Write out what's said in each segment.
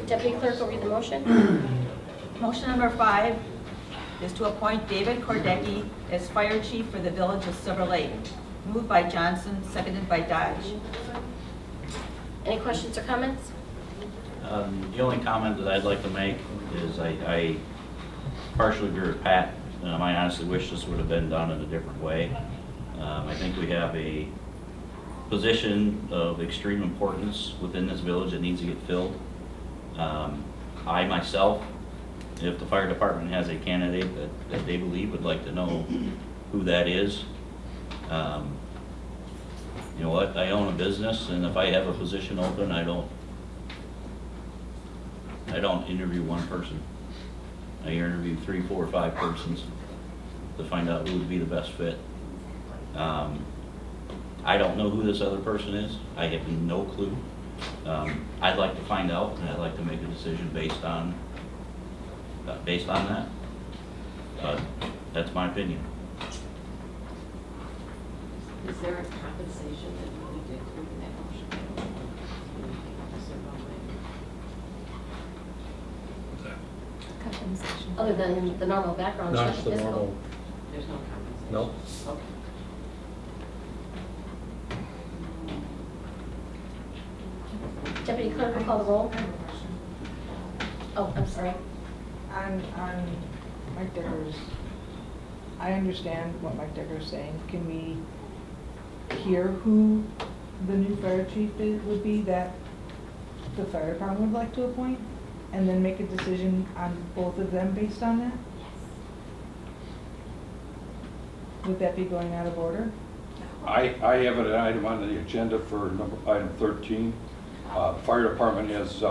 Deputy Clerk will read the motion. Motion number 5 is to appoint David Kordecki as Fire Chief for the Village of Silver Lake. Moved by Johnson, seconded by Dodge. Any questions or comments? The only comment that I'd like to make is I partially agree with Pat. I honestly wish this would have been done in a different way. I think we have a position of extreme importance within this village that needs to get filled. I myself, if the fire department has a candidate that they believe would like to know who that is, you know what, I own a business, and if I have a position open, I don't interview one person. I interview 3, 4, 5 persons to find out who would be the best fit. I don't know who this other person is. I have no clue. I'd like to find out, and I'd like to make a decision based on that. But that's my opinion. Is there a compensation that you need to include in that motion? Compensation. Other than the normal background check? Not the physical? normal. There's no compensation? No. Okay. Deputy Clerk will call the roll. I have a question. Oh, I'm sorry. On Mike Decker's, I understand what Mike Decker's saying. Can we hear who the new fire chief would be that the fire department would like to appoint? And then make a decision on both of them based on that? Would that be going out of order? I have an item on the agenda for item 13. The fire department has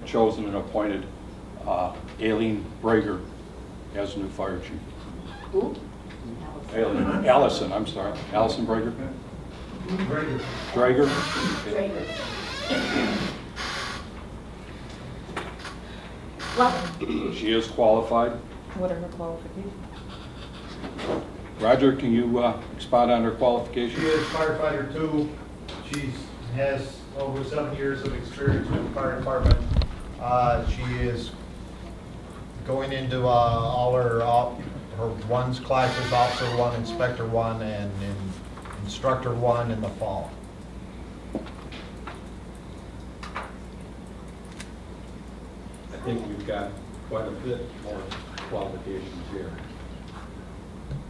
chosen and appointed Aileen Brager as new fire chief. Who? Allison, I'm sorry. Allison Brager? Drager. Drager. Well, She is qualified. What are her qualifications? Roger, can you expound on her She qualifications? is firefighter 2. She has over 7 years of experience with the fire department. She is going into all her ones classes, Officer 1, Inspector 1, and Instructor 1 in the fall. I think we've got quite a bit more qualifications here.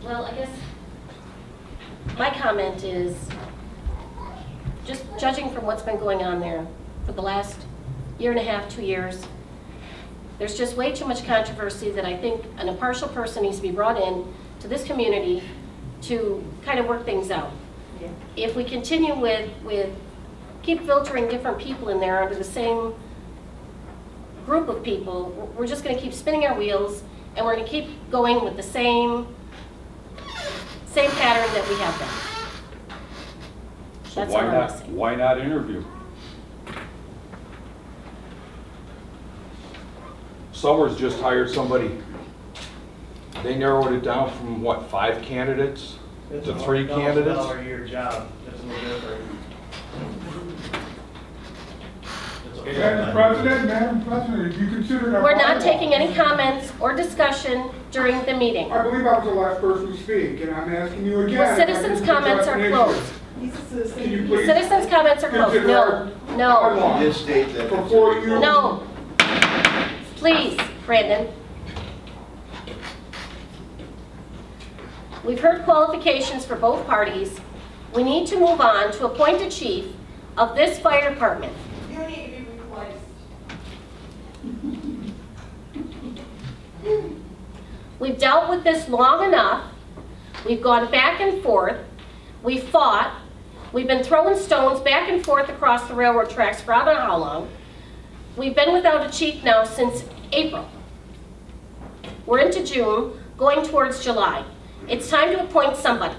well, I guess my comment is, just judging from what's been going on there for the last year and a half, 2 years, there's just way too much controversy that I think an impartial person needs to be brought in to this community to kind of work things out. Yeah. If we continue with keep filtering different people in there under the same group of people, we're just going to keep spinning our wheels, and we're going to keep going with the same pattern that we have been. So That's all I'm saying. why not interview? Summers just hired somebody. They narrowed it down from what, 5 candidates It's to a 3 candidates? $100,000 a year job. It's a little different. It's a Madam President, if you consider that... We're not taking any comments or discussion during the meeting. I believe I was the last person to speak, and I'm asking you again... Well, citizens' comments are closed. Can you please... Citizens' comments are closed. No, no, Did state that. Before you... no. Please, Brandon. We've heard qualifications for both parties. We need to move on to appoint a chief of this fire department. You need to be replaced. We've dealt with this long enough. We've gone back and forth. We've fought. We've been throwing stones back and forth across the railroad tracks for I don't know how long. We've been without a chief now since April. We're into June, going towards July. It's time to appoint somebody,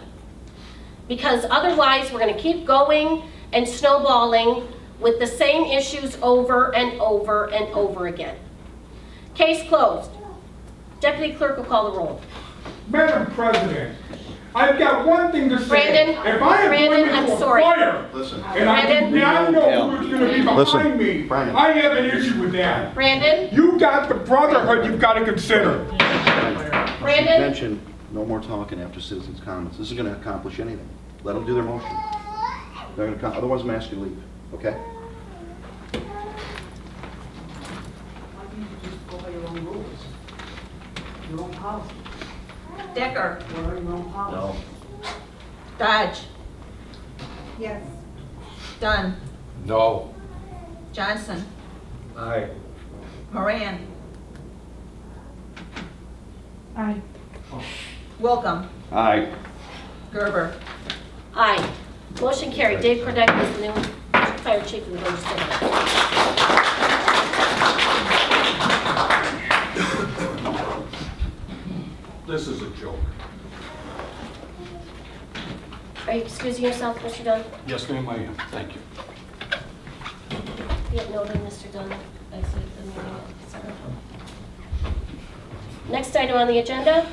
because otherwise we're going to keep going and snowballing with the same issues over and over and over again. Case closed. Deputy Clerk will call the roll. Madam President, I've got one thing to say. Brandon, If I am Brandon, going I'm into a sorry. fire, Listen, and I do not know who's gonna be Listen, behind me, Brandon. I have an issue with that. Brandon, You got the brotherhood you've got to consider. Brandon, mention no more talking after citizens' comments. This isn't going to accomplish anything. Let them do their motion. They're going to, otherwise I'm asking you to leave, okay? Why can't you just go by your own rules? Your own policy. Decker, What are your own No. policies? Dodge, Yes. Dunn, No. Johnson, Aye. Moran, Aye. Wilkham, Aye. Gerber. aye. Motion carried. Dave Kordecki is the new fire chief of the village of Silver Lake. This is a joke. Are you excusing yourself, Mr. Dunn? Yes, ma'am, I am. Thank you. Be it noted, Mr. Dunn, I see the meeting at 7. Next item on the agenda,